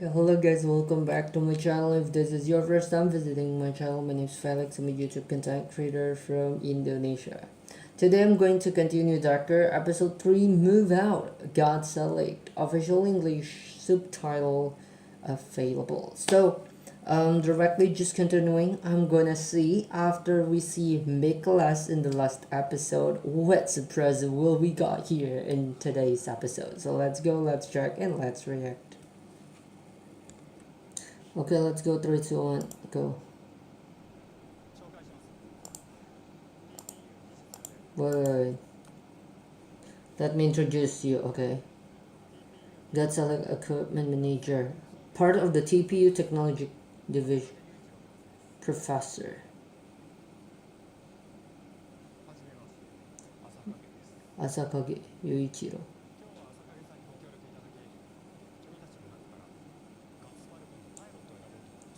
Okay, hello guys, welcome back to my channel. If this is your first time visiting my channel, my name is Felix. I'm a YouTube content creator from Indonesia. Today I'm going to continue DECKER episode 3, Move Out, God Select, official English subtitle available. So, directly just continuing, I'm gonna see after we see Nicholas in the last episode, what surprise will we got here in today's episode. So let's go, let's check, and let's react. Okay, let's go. 3, 2, 1, go. Wait. Let me introduce you, okay? That's select equipment manager, part of the TPU technology division. Professor. Asakage Yuichiro.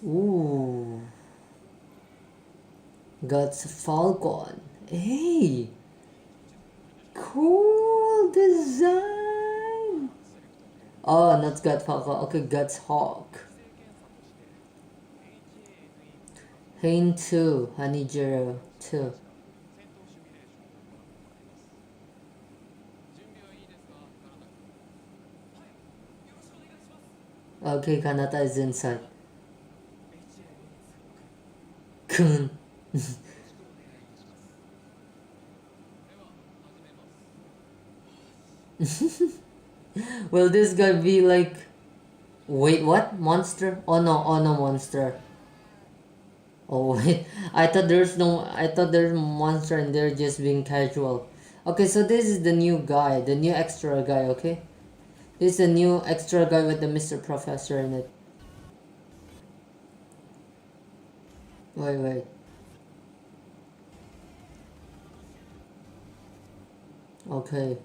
Ooh. Guts Falcon. Hey! Cool design! Oh, not Guts Falcon. Okay, Guts Hawk. Hain 2. Hanijiro 2. Okay, Kanata is inside. Kun. Will this guy be like... Wait, what? Monster? Oh no, monster. Oh wait, I thought there's a monster and they're just being casual. Okay, so this is the new guy, the new extra guy, okay? This is the new extra guy with the Mr. Professor in it. Wait. Okay.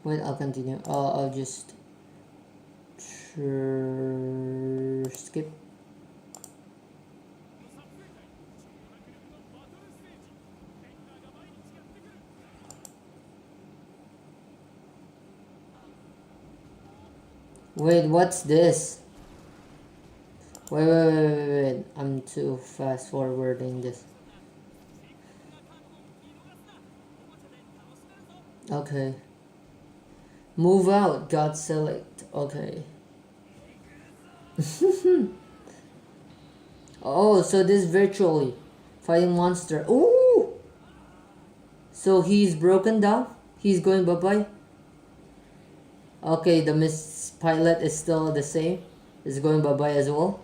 Wait, I'll continue. I'll just skip. Wait, what's this? Wait. I'm too fast forwarding this. Okay. Move out, God select. Okay. Oh, so this virtually fighting monster. Ooh! So he's broken down? He's going bye-bye? Okay, the Miss Pilot is still the same. Is going bye-bye as well.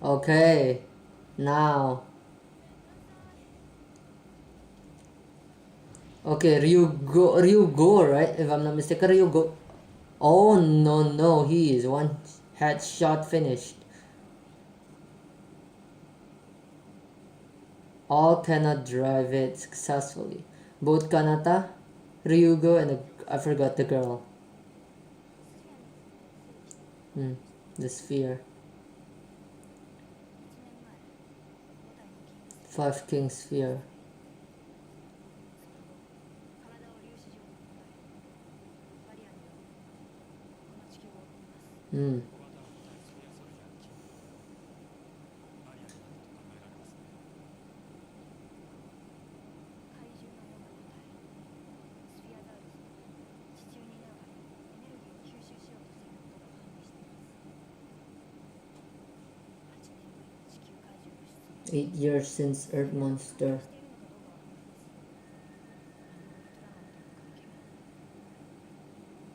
Okay. Now. Okay, Ryugo, right? If I'm not mistaken, Ryugo. Oh, no, he is one headshot finished. All cannot drive it successfully. Both Kanata, Ryugo, and I forgot the girl. The sphere. 5 king sphere. Hmm. Eight years since Earth Monster.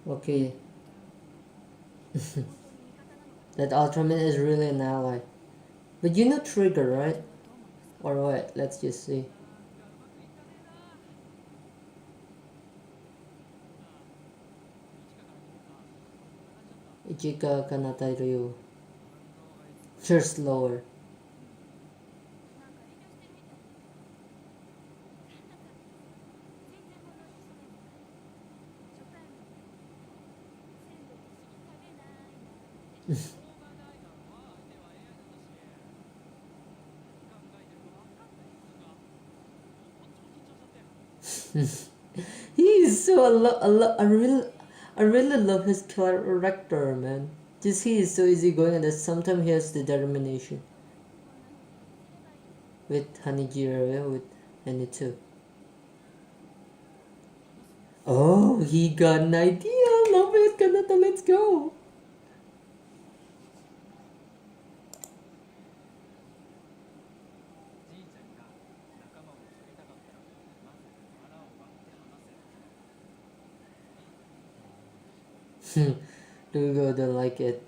Okay. That Ultraman is really an ally. But you know Trigger, right? Or what? Let's just see. Ichika Kanata Ryu. You're slower. He is so I really love his character, man. Just he is so easygoing, and at sometimes he has the determination. With Hanijiro, yeah, with Hanny too. Oh, he got an idea. Love it, Kanata. Let's go. Lugo don't like it.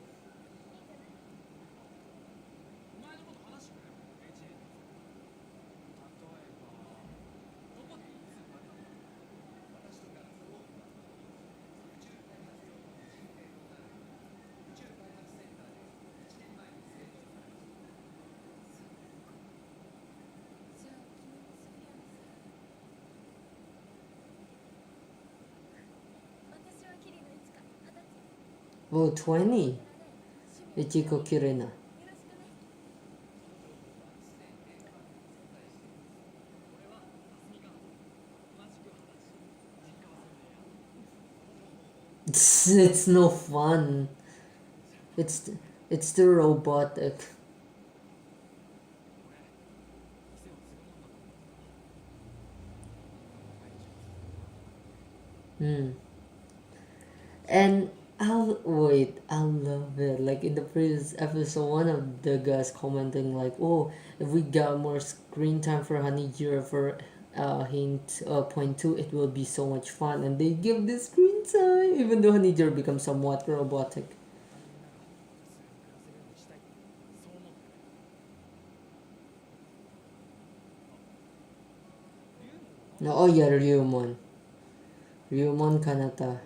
Oh, 20. Ichiko Kirina. It's no fun. It's too robotic. And I love it. Like in the previous episode, one of the guys commenting like, "Oh, if we got more screen time for Hanijiro for hint point two, it will be so much fun." And they give the screen time, even though Hanijiro becomes somewhat robotic. No, oh yeah, Ryumon Kanata.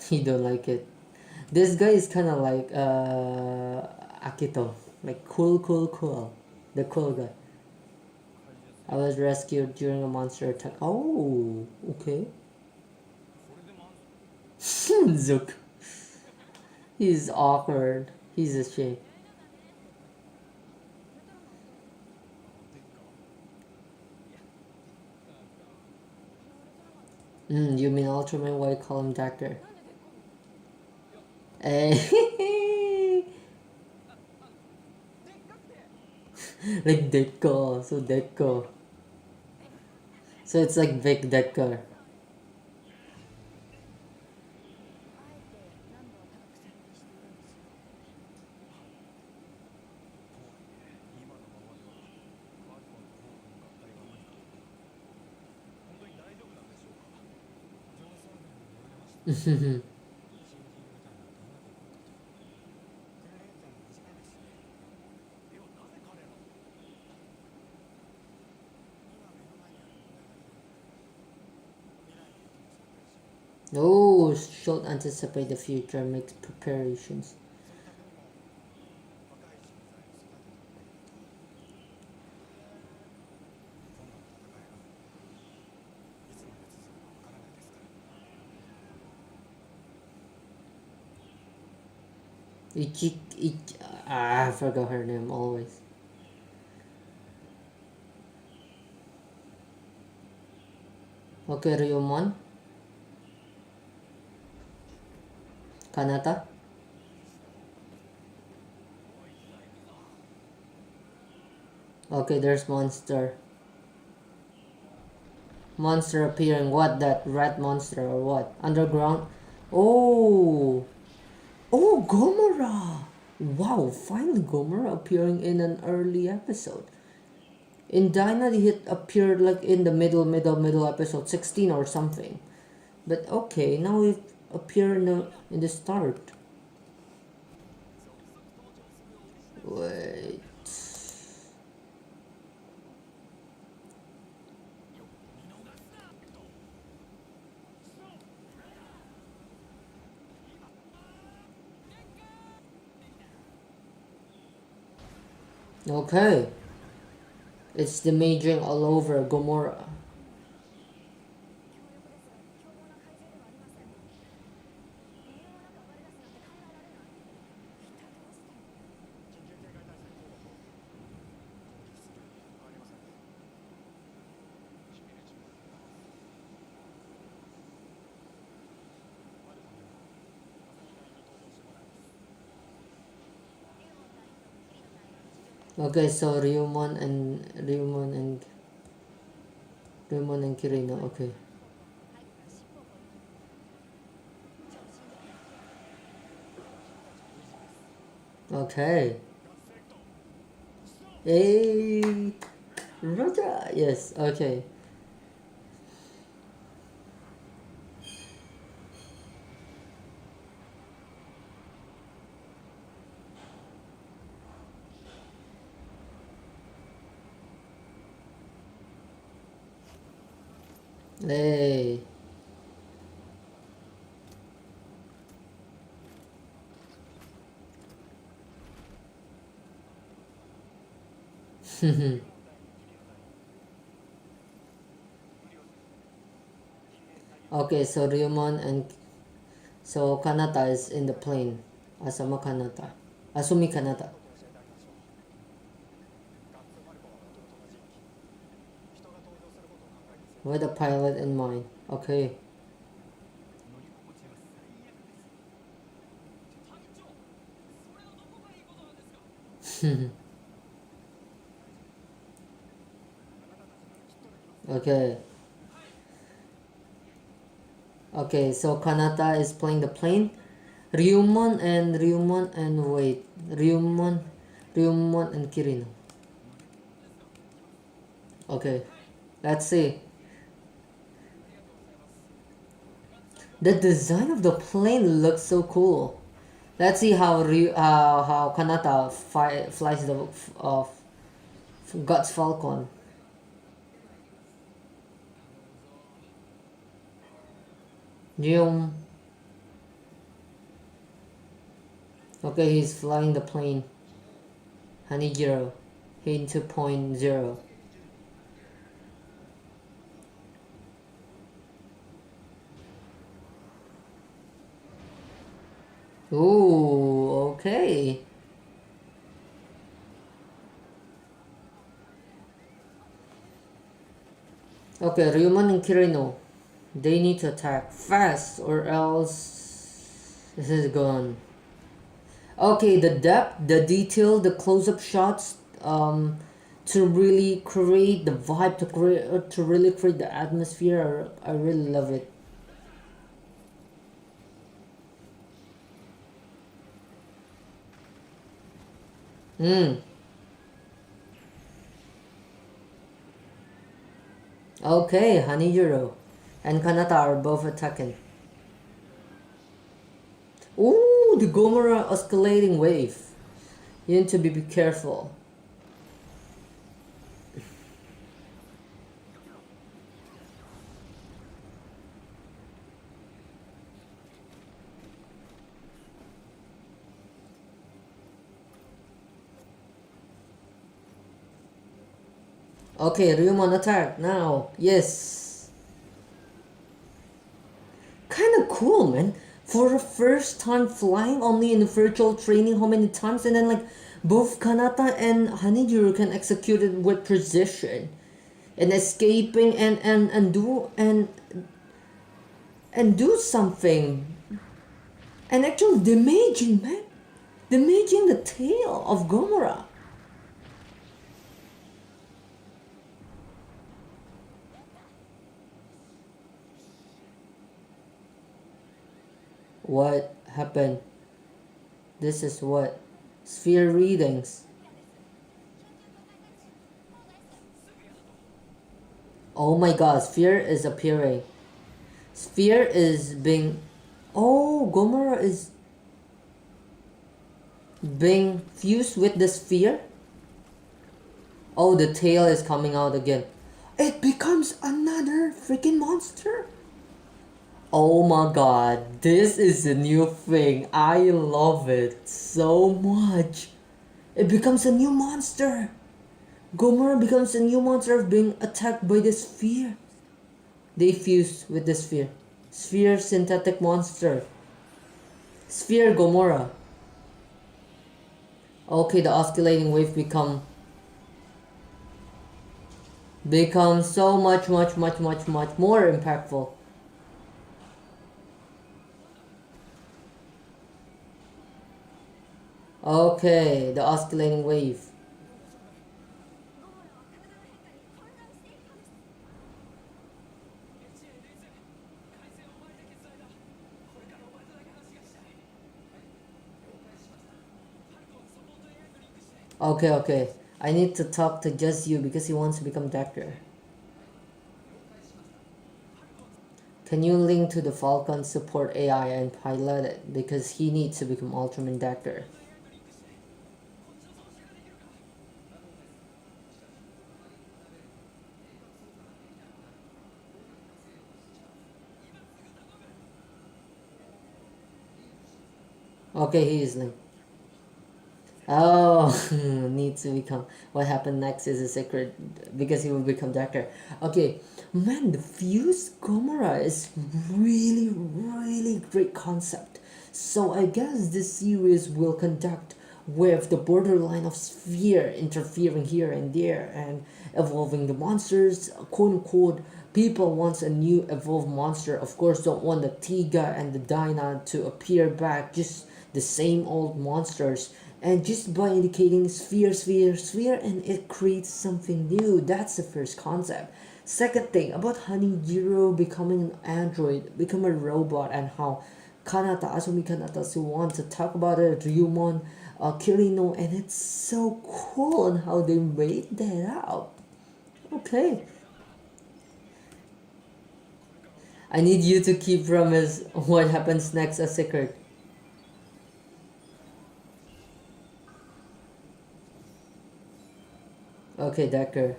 He don't like it. This guy is kind of like Akito, like cool, the cool guy. I was rescued during a monster attack. Oh, okay. Zook. He's awkward. He's ashamed. You mean Ultraman? Why call him Decker? Like Decker, so Decker. So it's like big Decker. Oh, should anticipate the future, make preparations. I forgot her name always. Okay, Ryumon. Kanata. Okay, there's monster. Monster appearing. What, that rat monster or what? Underground? Oh! Oh, Gomora! Wow, finally Gomora appearing in an early episode. In Dyna, he appeared like in the middle episode 16 or something. But okay, now it appeared in the start. Wait. Okay. It's the majoring all over Gomora. Okay, so Ryumon and Kirino. Okay. Okay. Hey, Roger. Yes. Okay. Hey. Okay, so Ryumon and so Kanata is in the plane. Asumi Kanata. With a pilot in mind. Okay. Okay. Okay, so Kanata is playing the plane. Ryumon and Ryumon and Kirino. Okay. Let's see. The design of the plane looks so cool. Let's see how how Kanata flies the God's Falcon. Yum. Okay, he's flying the plane. Hanijiro. Hin 2.0. Ooh, okay. Okay, Ryuman and Kirino. They need to attack fast or else this is gone. Okay, the depth, the detail, the close-up shots, to really create the vibe, to really create the atmosphere. I really love it. Okay, Hanijiro and Kanata are both attacking. Ooh, the Gomorrah escalating wave. You need to be careful. Okay, Ryumon attack now. Yes. Kinda cool, man. For the first time flying only in virtual training how many times, and then like both Kanata and Hanijiro can execute it with precision. And escaping and do something. And actually damaging, man. Damaging the tail of Gomorrah. What happened? This is what? Sphere readings. Oh my god, sphere is appearing. Sphere is being... Oh, Gomorrah is being fused with the sphere? Oh, the tail is coming out again. It becomes another freaking monster? Oh my god, this is a new thing. I love it so much. It becomes a new monster. Gomorrah becomes a new monster of being attacked by the sphere. They fuse with the sphere. Sphere synthetic monster. Sphere Gomorrah. Okay, the oscillating wave becomes so much more impactful. Okay, the oscillating wave. Okay, okay. I need to talk to just you because he wants to become Decker. Can you link to the Falcon support AI and pilot it because he needs to become Ultraman Decker. Okay, he is linked. Oh, needs to become. What happened next is a secret because he will become Decker. Okay, man, the Fuse Gomorrah is really great concept. So I guess this series will conduct with the borderline of sphere interfering here and there and evolving the monsters, quote unquote. People wants a new evolved monster. Of course, don't want the Tiga and the Dyna to appear back. Just the same old monsters, and just by indicating sphere and it creates something new. That's the first concept. Second thing about Hanijiro becoming an android, become a robot, and how kanata asumi kanata so want to talk about it, Ryumon, Kirino, and it's so cool on how they made that out. Okay, I need you to keep promise what happens next a secret. Okay, Decker.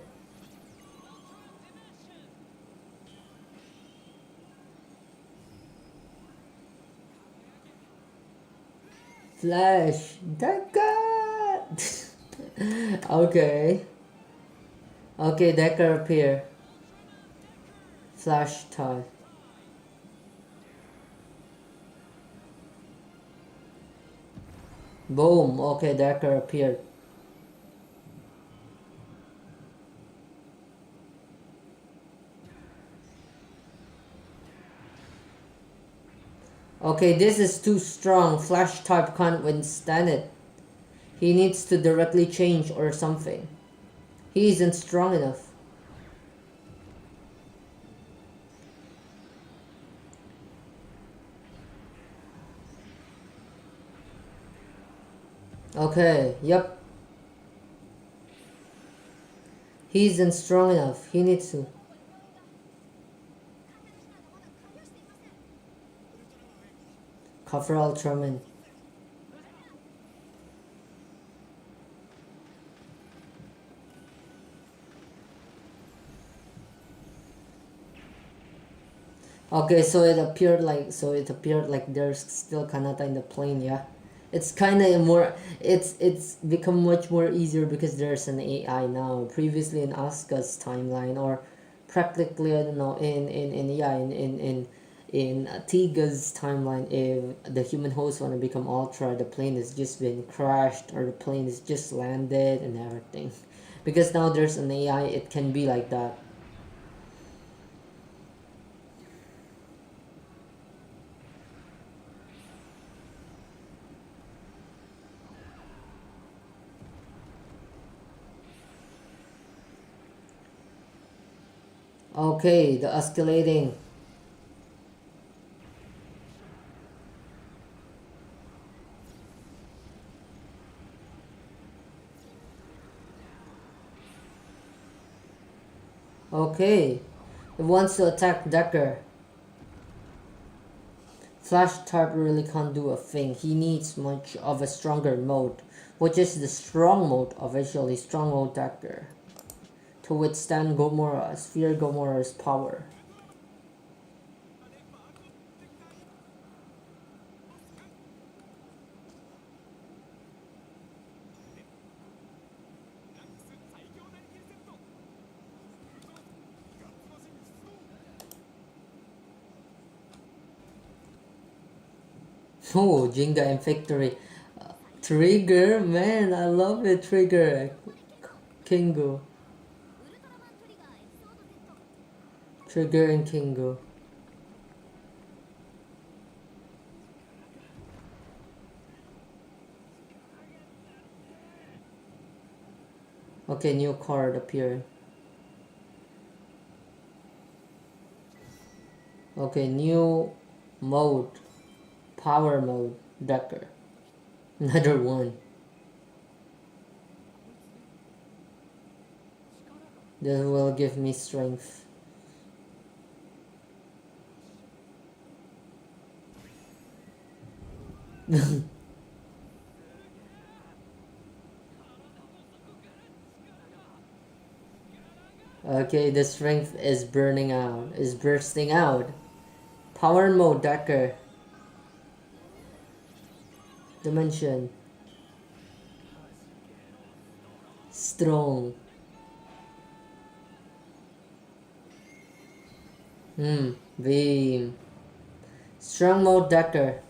Flash. Decker. Okay. Okay, Decker appear. Flash time. Boom. Okay, Decker appeared. Okay, this is too strong. Flash type can't withstand it. He needs to directly change or something. He isn't strong enough. Okay, yep. He isn't strong enough. He needs to. Cover Ultraman. Okay, so it appeared like there's still Kanata in the plane, yeah. It's kind of more. It's become much more easier because there's an AI now. Previously in Asuka's timeline, or practically I don't know in yeah in Tiga's timeline, if the human host want to become Ultra, the plane has just been crashed or the plane has just landed and everything. Because now there's an AI, it can be like that. Okay, the escalating. Okay, it wants to attack Decker. Flash type really can't do a thing. He needs much of a stronger mode, which is the strong mode, officially strong mode Decker, to withstand Gomorrah's, fear Gomorrah's power. Oh, Jinga and Victory. Trigger, man, I love it, Trigger. Kingo. Trigger and Kingo. Okay, new card appearing. Okay, new mode. Power mode. Decker. Another one. That will give me strength. Okay, the strength is burning out, is bursting out. Power mode, Decker. Dimension. Strong. Beam. Strong mode, Decker.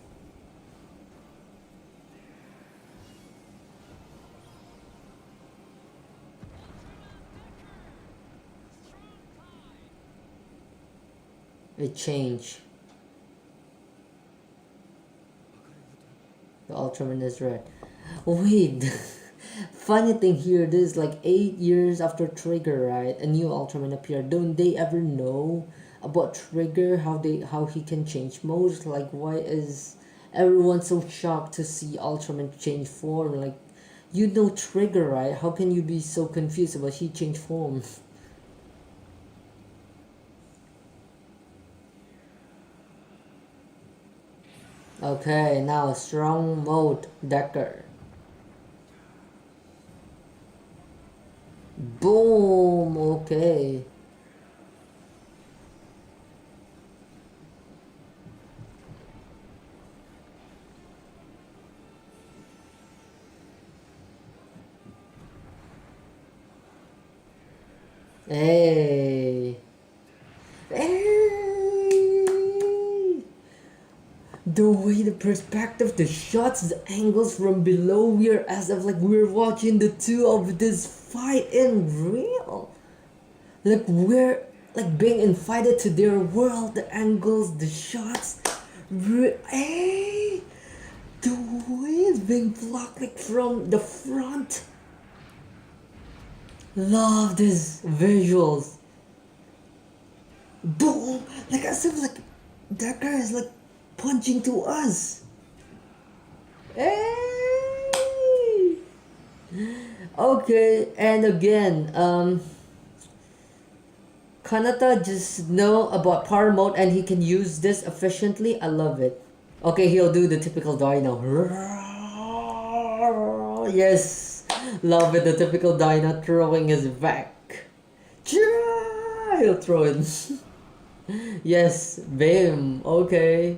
It changed. The Ultraman is red. Wait, funny thing here, this is like 8 years after Trigger, right? A new Ultraman appeared. Don't they ever know about Trigger, how he can change modes? Like, why is everyone so shocked to see Ultraman change form? Like, you know Trigger, right? How can you be so confused about he changed form? Okay, now strong mode, Decker. Boom, okay. Hey. The way the perspective, the shots, the angles from below, we're as if like we're watching the two of this fight in real. Like we're like being invited to their world, the angles, the shots. Hey, the way it's being blocked like from the front. Love these visuals. Boom! Like as if like that guy is like punching to us. Hey! Okay, and again, Kanata just know about power mode and he can use this efficiently. I love it. Okay, he'll do the typical Dyna. Yes, love it. The typical Dyna throwing his back. He'll throw it. Yes, bam. Okay.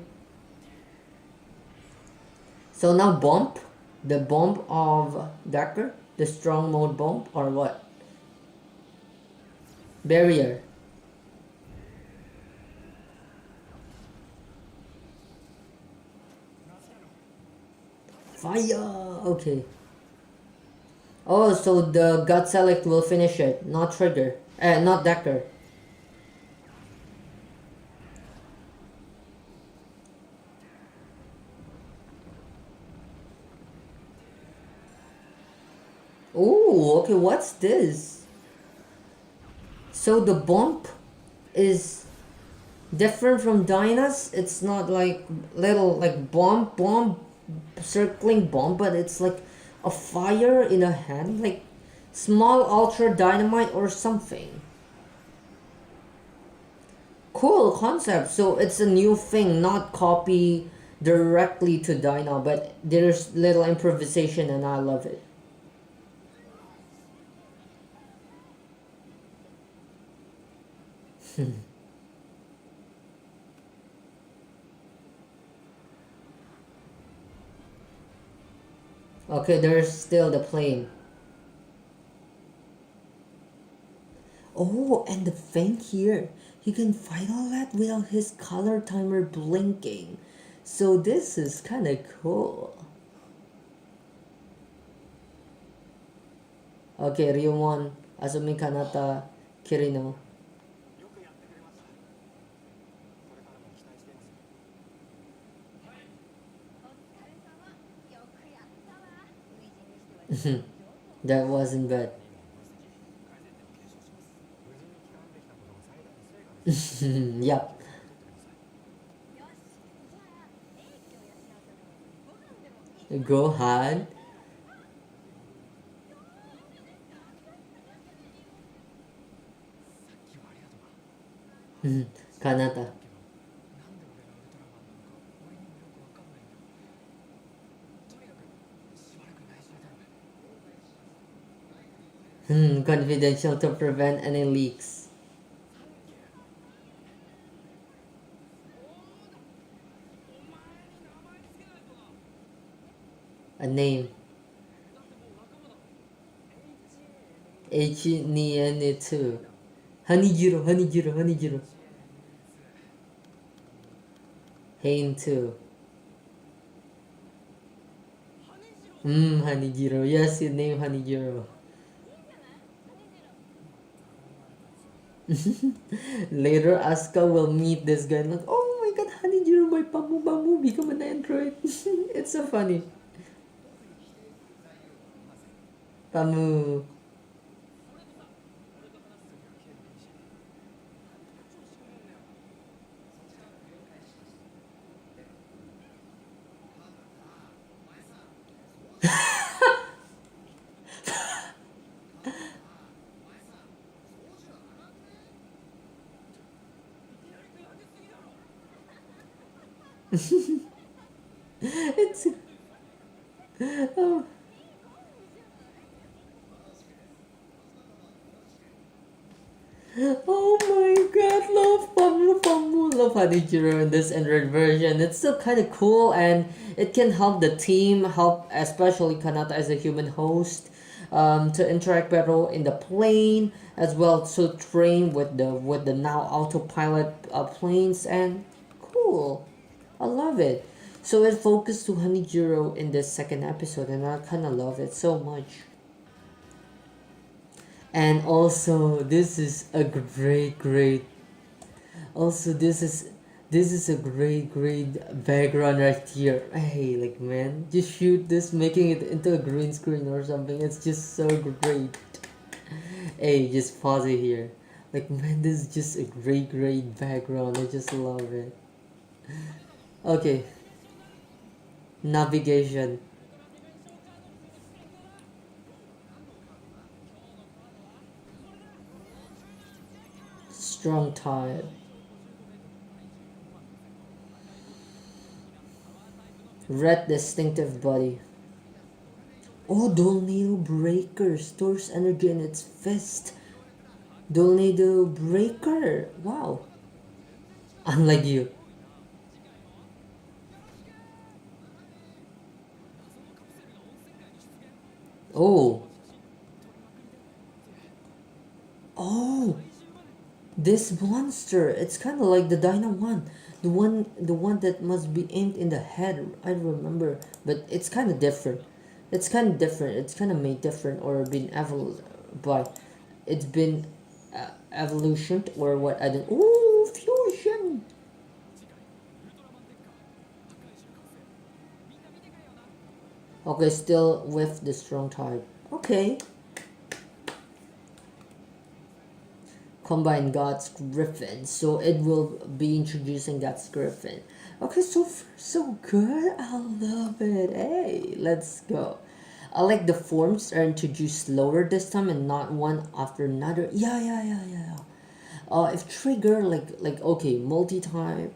So now bump, the bump of Decker, the strong mode bump or what? Barrier. Fire. Okay. Oh, so the gut select will finish it, not Trigger, not Decker. Oh, okay, what's this? So the bump is different from Dyna's. It's not like little like bomb circling bomb, but it's like a fire in a hand, like small ultra dynamite or something. Cool concept. So it's a new thing, not copy directly to Dyna, but there's little improvisation and I love it. Okay, there's still the plane. Oh, and the thing here, he can fight all that without his color timer blinking. So this is kinda cool. Okay, Ryumon, Asumi Kanata, Kirino. That wasn't bad. Yep. Gohan. Mhm. Kanata. Confidential to prevent any leaks. A name. H-N-N-2. Hanijiro, Hanijiro, Hanijiro. Hain 2. Hanijiro. Yes, his name Hanijiro. Later, Asuka will meet this guy and like, oh my god, Hanijiro by Pamu Pamu become an android. It's so funny. Pamu. It's oh. Oh my god, love Pamu Pamu, love Hanijiro in this Android version. It's still kind of cool and it can help the team, help especially Kanata as a human host, to interact better in the plane as well to train with the now autopilot planes and cool. I love it. So it focused to Hanijiro in this second episode and I kind of love it so much. And also this is a great also this is a great background right here. Hey, like man, just shoot this making it into a green screen or something. It's just so great. Hey, just pause it here. Like man, this is just a great background. I just love it. Okay, navigation. Strong tide. Red distinctive body. Oh, Tornado Breaker stores energy in its fist. Tornado Breaker. Wow. Unlike you. Oh. Oh. This monster. It's kind of like the Dyna one. The one that must be aimed in the head. I remember, but it's kind of different. It's kind of different. It's kind of made different or been by. It's been evolution or what? I don't. Ooh, fusion. Okay, still with the strong type. Okay. Combine God's Griffin, so it will be introducing God's Griffin. Okay, so far so good. I love it. Hey, let's go. I like the forms are introduced slower this time and not one after another. Yeah. If trigger like okay, multi-type.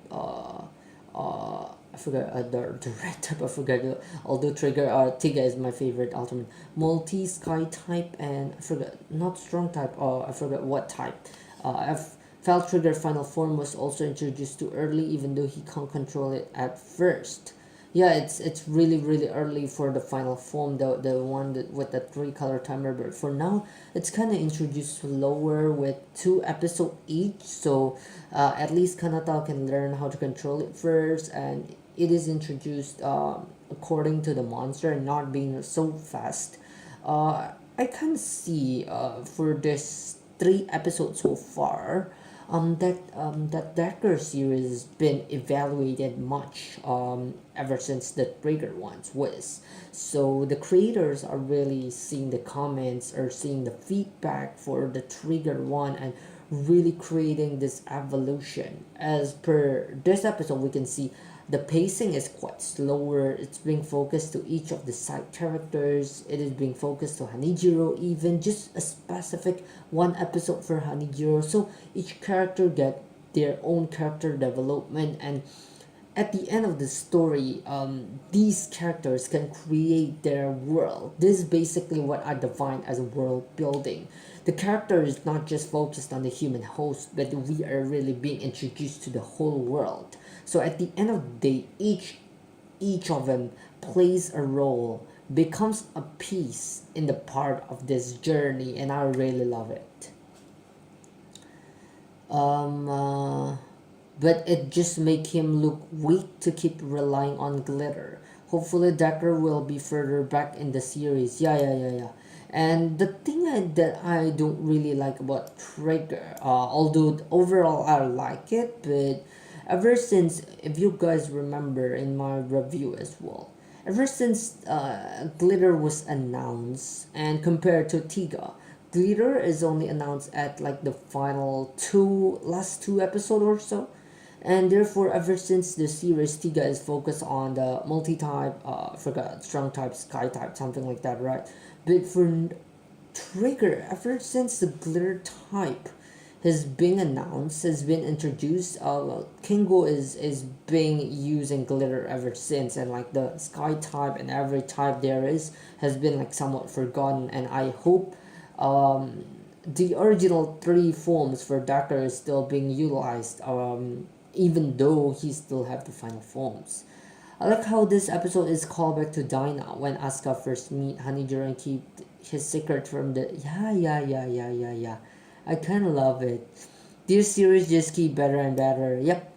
I forgot the red type. I forgot. Although trigger Tiga is my favorite ultimate. Multi sky type and I forgot not strong type. I forgot what type. If Fell Trigger final form was also introduced too early, even though he can't control it at first. Yeah, it's really early for the final form, the one that with the 3-color timer. But for now, it's kind of introduced slower with 2 episodes each. So at least Kanata can learn how to control it first, and it is introduced according to the monster and not being so fast. I can see for this 3 episodes so far, that Decker series has been evaluated much ever since the Trigger ones was. So the creators are really seeing the comments or seeing the feedback for the Trigger one and really creating this evolution. As per this episode, we can see the pacing is quite slower. It's being focused to each of the side characters. It is being focused to Hanijiro, even just a specific one episode for Hanijiro. So each character get their own character development, and at the end of the story, these characters can create their world. This is basically what I define as world building. The character is not just focused on the human host, but we are really being introduced to the whole world. So at the end of the day, each of them plays a role, becomes a piece in the part of this journey, and I really love it. But it just make him look weak to keep relying on glitter. Hopefully Decker will be further back in the series. Yeah. And the thing that I don't really like about Trigger, although overall I like it, but ever since, if you guys remember in my review as well, ever since Glitter was announced, and compared to Tiga, Glitter is only announced at like the final last two episodes or so, and therefore ever since the series, Tiga is focused on the multi-type, forgot, strong type, sky type, something like that, right? But for Trigger, ever since the Glitter type has been announced, has been introduced, Kingo is being using glitter ever since, and like the sky type and every type there is has been like somewhat forgotten, and I hope the original 3 forms for Decker is still being utilized, even though he still have the final forms. I like how this episode is called back to Dyna when Asuka first meet Hanejiro and keep his secret from the yeah. I kinda love it. This series just keep better and better. Yep.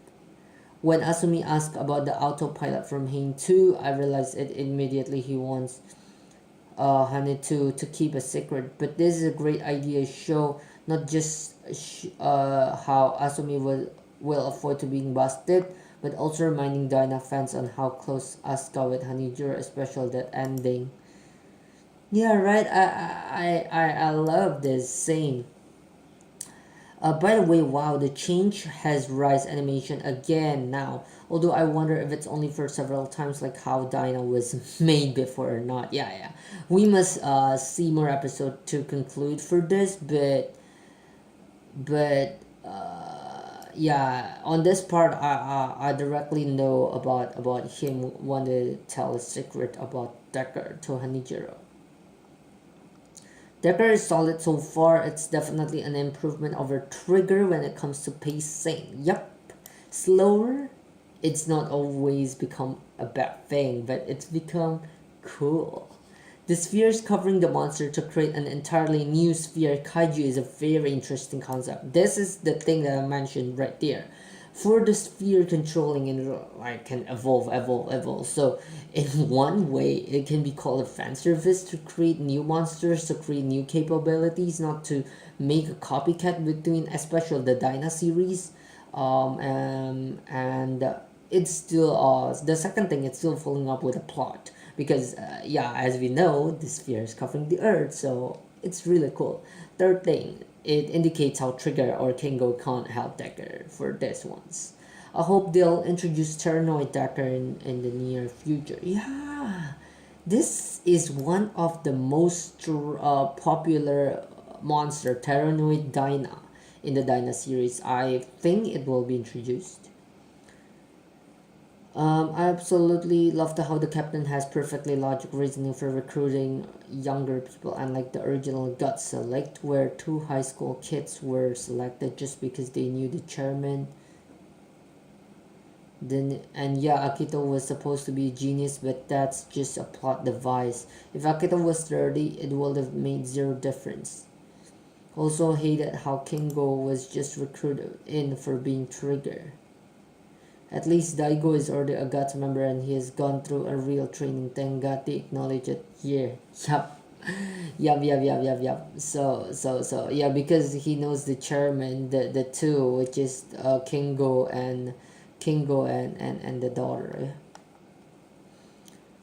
When Asumi asked about the autopilot from Hein 2, I realized it immediately he wants Hane to keep a secret. But this is a great idea show not just how Asumi will avoid to being busted, but also reminding Dyna fans on how close Asuka with Hanejiro, especially that ending. Yeah, right. I love this scene. By the way, wow, the change has rise animation again now. Although I wonder if it's only for several times like how Dyna was made before or not. Yeah. We must see more episode to conclude for this, but yeah, on this part I directly know about him wanting to tell a secret about Decker to Hanejiro. Decker is solid so far. It's definitely an improvement over Trigger when it comes to pacing. Yep, slower. It's not always become a bad thing, but it's become cool. The spheres covering the monster to create an entirely new sphere kaiju is a very interesting concept. This is the thing that I mentioned right there. For the sphere controlling and like can evolve. So in one way, it can be called a fan service to create new monsters, to create new capabilities, not to make a copycat between, especially the Dyna series. And it's still the second thing. It's still following up with a plot because yeah, as we know, the sphere is covering the Earth, so it's really cool. Third thing, it indicates how Trigger or Kingo can't help Decker for this ones. I hope they'll introduce Terranoid Decker in the near future. Yeah, this is one of the most popular monster, Terranoid Dyna, in the Dyna series. I think it will be introduced. I absolutely love how the captain has perfectly logical reasoning for recruiting younger people, unlike the original Gut Select, where 2 high school kids were selected just because they knew the chairman. And yeah, Akito was supposed to be a genius, but that's just a plot device. If Akito was 30, it would have made 0 difference. Also hated how Kingo was just recruited in for being Trigger. At least Daigo is already a GUTS member and he has gone through a real training. Thank God they acknowledge it here. Yup. So yeah, because he knows the chairman, the 2, which is Kingo and the daughter.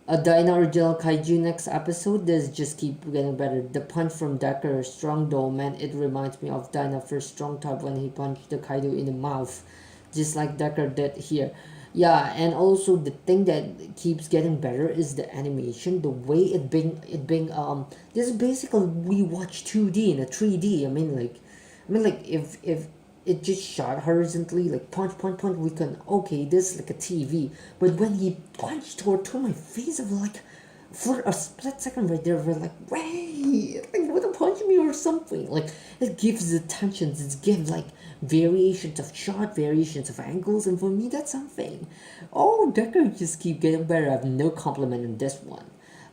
A Dyna original kaiju next episode. This just keep getting better. The punch from Decker is strong though, man. It reminds me of Dyna first strong type when he punched the kaiju in the mouth, just like Decker did here. Yeah, and also the thing that keeps getting better is the animation, the way it being this is basically we watch 2D in a 3D. I mean like if it just shot horizontally, like punch, punch, punch. We can, okay, this is like a TV. But when he punched or to my face, I was like, for a split second right there, we're like, wait, like, wanna punch me or something? Like, it gives the tensions, it gives like variations of shot, variations of angles, and for me, that's something. Oh, Decker just keep getting better. I have no compliment on this one.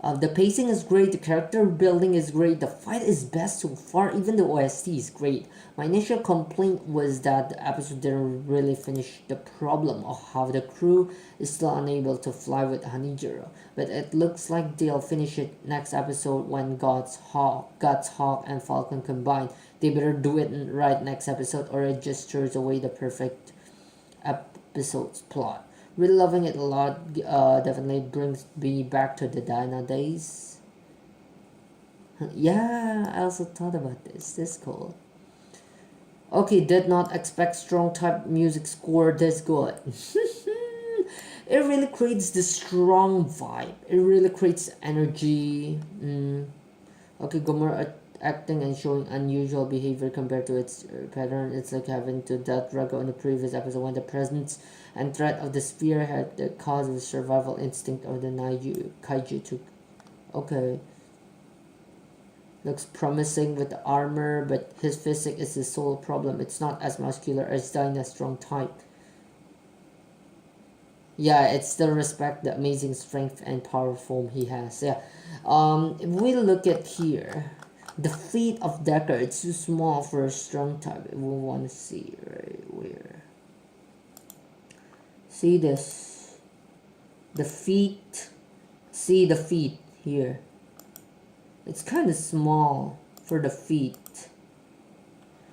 The pacing is great, the character building is great, the fight is best so far, even the OST is great. My initial complaint was that the episode didn't really finish the problem of how the crew is still unable to fly with Hanijiro, but it looks like they'll finish it next episode when Guts, Hawk, and Falcon combine. They better do it right next episode or it just throws away the perfect episode's plot. Really loving it a lot. Definitely brings me back to the Dyna days. Yeah, I also thought about this. This is cool. Okay, did not expect strong type music score this good. It really creates the strong vibe. It really creates energy. Okay, Gomora acting and showing unusual behavior compared to its pattern. It's like having to that Rago in the previous episode when the presence and threat of the spear had the cause of the survival instinct of the kaiju took. Okay. Looks promising with the armor, but his physique is his sole problem. It's not as muscular as Dyna's strong type. Yeah, it still respect the amazing strength and power form he has. Yeah. If we look at here, the feet of Decker, it's too small for a strong type. We want to see right where. See this. The feet. See the feet here. It's kind of small for the feet.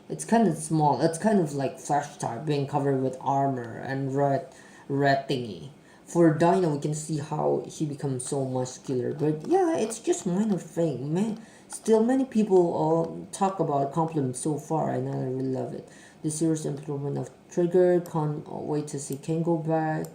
It's kind of small. It's kind of like Flash type being covered with armor and red thingy. For Dyna, we can see how he becomes so muscular. But yeah, it's just minor thing. Man, still many people talk about compliments so far, and I really love it. The serious improvement of Trigger. Can't wait to see Ken go back.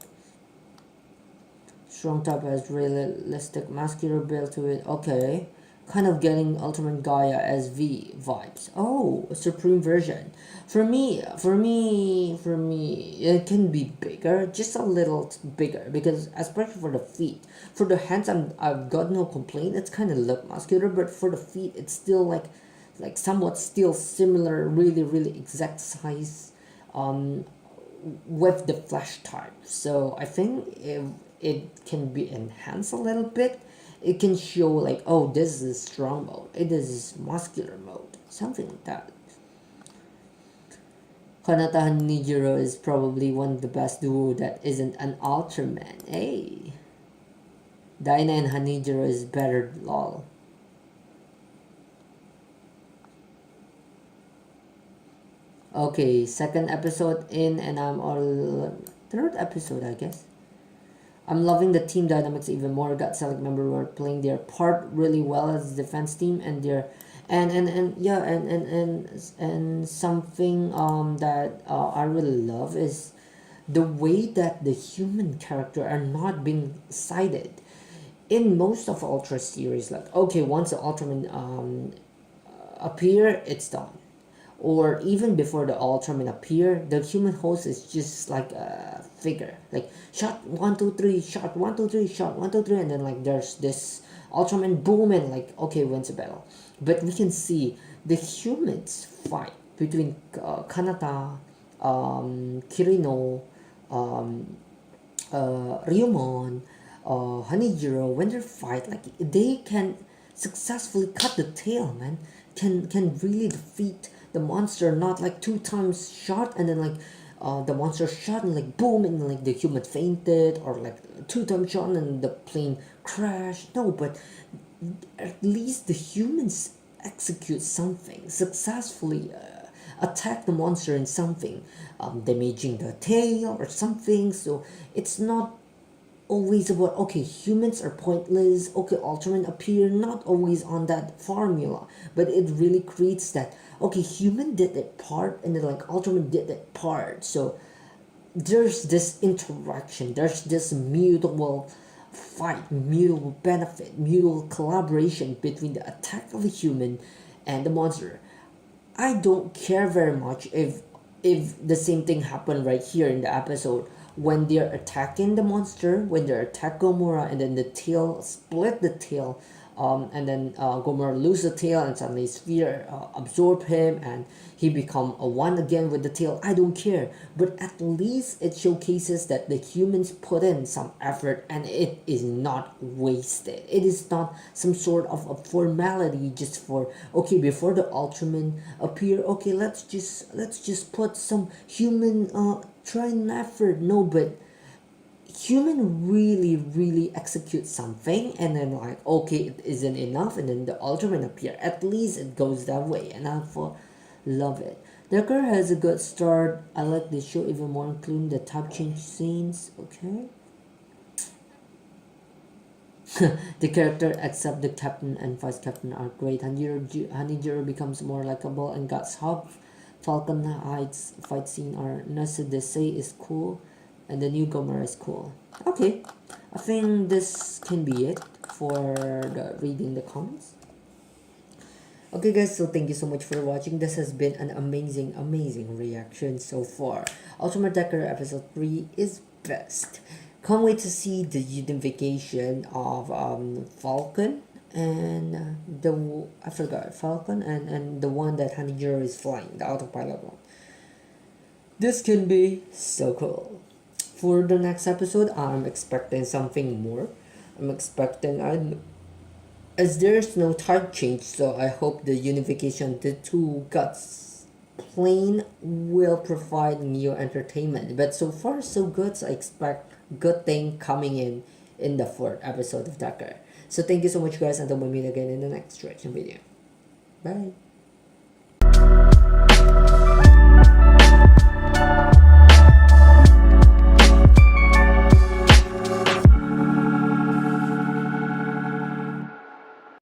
Strong type has realistic muscular build to it. Okay. Kind of getting Ultraman Gaia as V vibes. Oh, a supreme version. For me, it can be bigger, just a little bigger, because especially for the feet. For the hands, I've got no complaint. It's kind of look muscular, but for the feet, it's still like somewhat still similar, really exact size, with the Flash type. So I think if it can be enhanced a little bit, it can show like, oh, this is strong mode, this is muscular mode, something like that. Kanata and Nijiro is probably one of the best duo that isn't an Ultraman. Hey, Dyna and Hanijiro is better, lol. Okay, second episode in, and I'm all third episode, I guess. I'm loving the team dynamics even more. Got select member who are playing their part really well as a defense team, and their and something that I really love is the way that the human character are not being cited in most of Ultra series. Like, okay, once the Ultraman appear, it's done. Or even before the Ultraman appear, the human host is just like a figure, like shot 1 2 3, shot 1 2 3, shot 1 2 3, and then like there's this Ultraman boom and like, okay, wins the battle. But we can see the humans fight between Kanata, Kirino, Ryumon, Hanijiro. When they fight, like they can successfully cut the tail, man. Can really defeat the monster, not like 2 times shot and then like the monster shot and like boom and like the human fainted, or like 2 times shot and the plane crashed. No, but at least the humans execute something successfully, attack the monster in something, damaging the tail or something. So it's not always about, okay, humans are pointless, okay, Ultraman appear, not always on that formula, but it really creates that, okay, human did that part and then like Ultraman did that part. So there's this interaction, there's this mutual fight, mutual benefit, mutual collaboration between the attack of a human and the monster. I don't care very much if if the same thing happened right here in the episode when they're attacking the monster, when they attack Gomorrah, and then the tail split the tail, and then Gomorrah lose the tail, and suddenly Sphere absorb him, and he become a one again with the tail. I don't care, but at least it showcases that the humans put in some effort, and it is not wasted. It is not some sort of a formality just for, okay, before the Ultraman appear, okay, let's just put some human trying effort. No, but human really execute something, and then like, okay, it isn't enough, and then the Ultraman appear. At least it goes that way, and I love it. Decker has a good start. I like the show even more, including the type change scenes. Okay. The character except the captain and vice captain are great. Hanijiro becomes more likable and got help. Falcon Heights fight scene are Nasadese is cool, and the new Gomorrah is cool. Okay, I think this can be it for the reading the comments. Okay guys, so thank you so much for watching. This has been an amazing reaction so far. Ultraman Decker episode 3 is best. Can't wait to see the unification of Falcon and I forgot Falcon and the one that Hanijiro is flying, the autopilot one. This can be so cool. For the next episode, I'm expecting something more. I'm expecting as there's no type change, so I hope the unification of the two gods plane will provide new entertainment. But so far so good, so I expect good thing coming in the 4th episode of Decker. So thank you so much guys, until we meet again in the next reaction video. Bye.